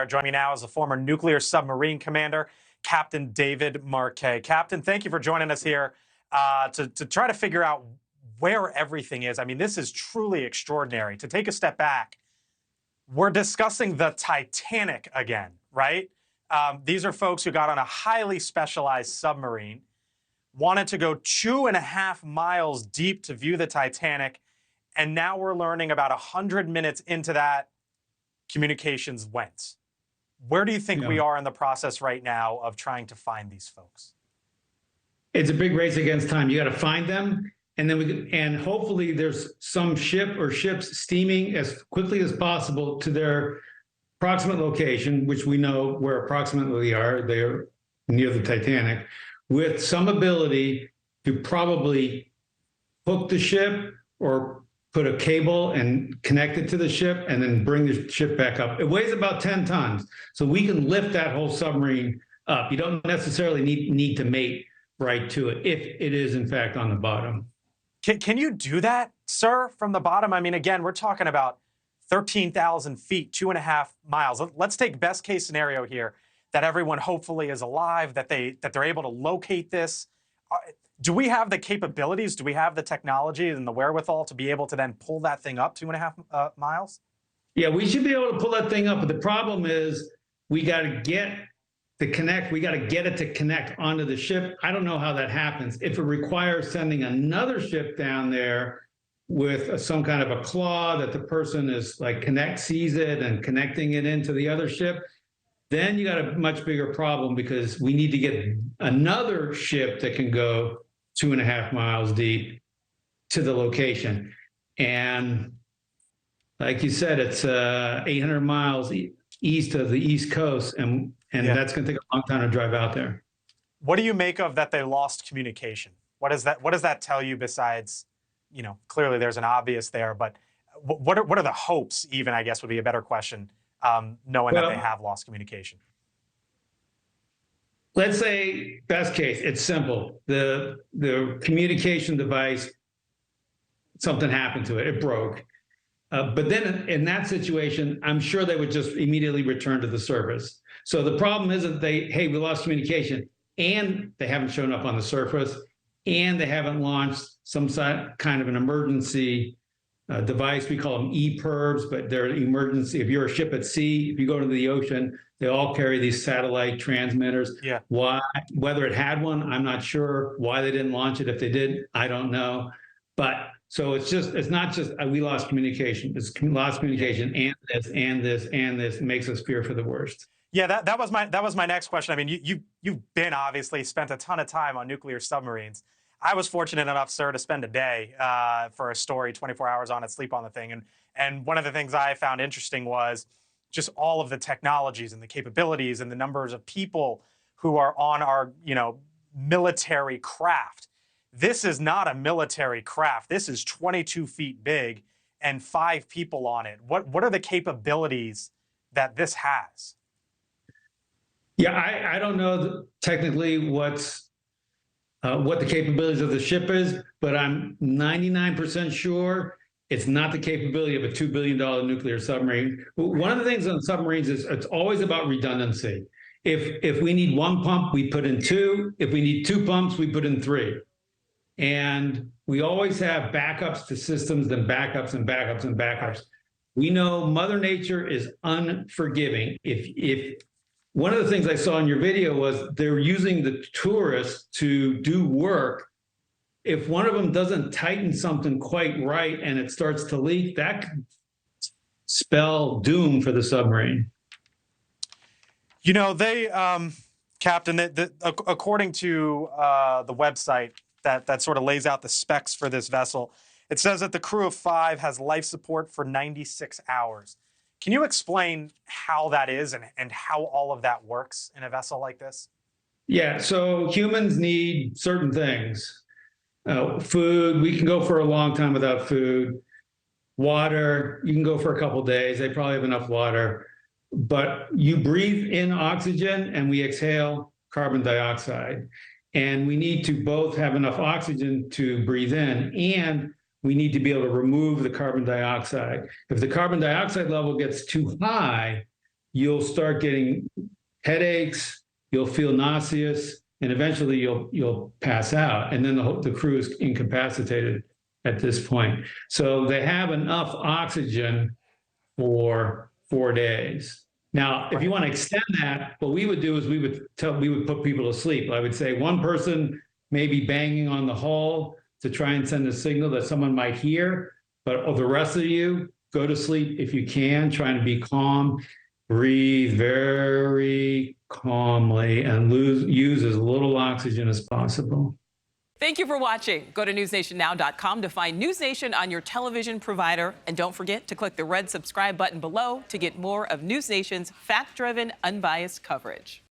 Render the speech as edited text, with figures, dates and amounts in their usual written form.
there. Joining me now is the former nuclear submarine commander, Captain David Marquet. Captain, thank you for joining us here to try to figure out where everything is. I mean, this is truly extraordinary. To take a step back, we're discussing the Titanic again, right? These are folks who got on a highly specialized submarine, wanted to go 2.5 miles deep to view the Titanic, and now we're learning about 100 minutes into that, communications went. Where do you think we are in the process right now of trying to find these folks? It's a big race against time. You got to find them, and then and hopefully there's some ship or ships steaming as quickly as possible to their approximate location, which we know where approximately they are. They're near the Titanic, with some ability to probably hook the ship or put a cable and connect it to the ship and then bring the ship back up. It weighs about 10 tons, so we can lift that whole submarine up. You don't necessarily need to mate right to it if it is in fact on the bottom. Can you do that, sir, from the bottom? I mean, again, we're talking about 13,000 feet, 2.5 miles. Let's take best case scenario here, that everyone hopefully is alive, that they're able to locate this. Do we have the capabilities? Do we have the technology and the wherewithal to be able to then pull that thing up 2.5 miles? Yeah, we should be able to pull that thing up, but the problem is we got to get to connect. We got to get it to connect onto the ship. I don't know how that happens. If it requires sending another ship down there with some kind of a claw that the person is like sees it and connecting it into the other ship, then you got a much bigger problem, because we need to get another ship that can go 2.5 miles deep to the location. And like you said, it's 800 miles east of the East Coast, and that's going to take a long time to drive out there. What do you make of that they lost communication? What does that tell you besides, clearly there's an obvious there, but what are the hopes, even, I guess, would be a better question, knowing that they have lost communication? Let's say best case, it's simple. The communication device, something happened to it. It broke. But then in that situation, I'm sure they would just immediately return to the surface. So the problem isn't we lost communication, and they haven't shown up on the surface, and they haven't launched some kind of an emergency device. We call them EPIRBs, but they're emergency. If you're a ship at sea, if you go to the ocean, they all carry these satellite transmitters. Yeah. Why? Whether it had one, I'm not sure. Why they didn't launch it, if they did, I don't know. But so it's not just we lost communication. It's lost communication, and this makes us fear for the worst. Yeah, that was my next question. I mean, you've been obviously spent a ton of time on nuclear submarines. I was fortunate enough, sir, to spend a day for a story, 24 hours on it, sleep on the thing. And one of the things I found interesting was just all of the technologies and the capabilities and the numbers of people who are on our, military craft. This is not a military craft. This is 22 feet big and 5 people on it. What are the capabilities that this has? Yeah, I don't know technically what the capabilities of the ship is, but I'm 99% sure it's not the capability of a $2 billion nuclear submarine. One of the things on submarines is it's always about redundancy. If we need 1 pump, we put in 2. If we need 2 pumps, we put in 3. And we always have backups to systems, then backups and backups and backups. We know Mother Nature is unforgiving. If one of the things I saw in your video was they're using the tourists to do work. If one of them doesn't tighten something quite right and it starts to leak, that could spell doom for the submarine. Captain, according to the website that sort of lays out the specs for this vessel, it says that the crew of 5 has life support for 96 hours. Can you explain how that is and how all of that works in a vessel like this? Yeah, so humans need certain things. Food, we can go for a long time without food. Water, you can go for a couple of days. They probably have enough water. But you breathe in oxygen and we exhale carbon dioxide. And we need to both have enough oxygen to breathe in, and we need to be able to remove the carbon dioxide. If the carbon dioxide level gets too high, you'll start getting headaches, you'll feel nauseous, and eventually you'll pass out. And then the crew is incapacitated at this point. So they have enough oxygen for 4 days. Now, if you want to extend that, what we would do is we would put people to sleep. I would say one person may be banging on the hull to try and send a signal that someone might hear, but the rest of you go to sleep if you can, trying to be calm, breathe very calmly, and use as little oxygen as possible. Thank you for watching. Go to newsnationnow.com to find News Nation on your television provider. And don't forget to click the red subscribe button below to get more of News Nation's fact-driven, unbiased coverage.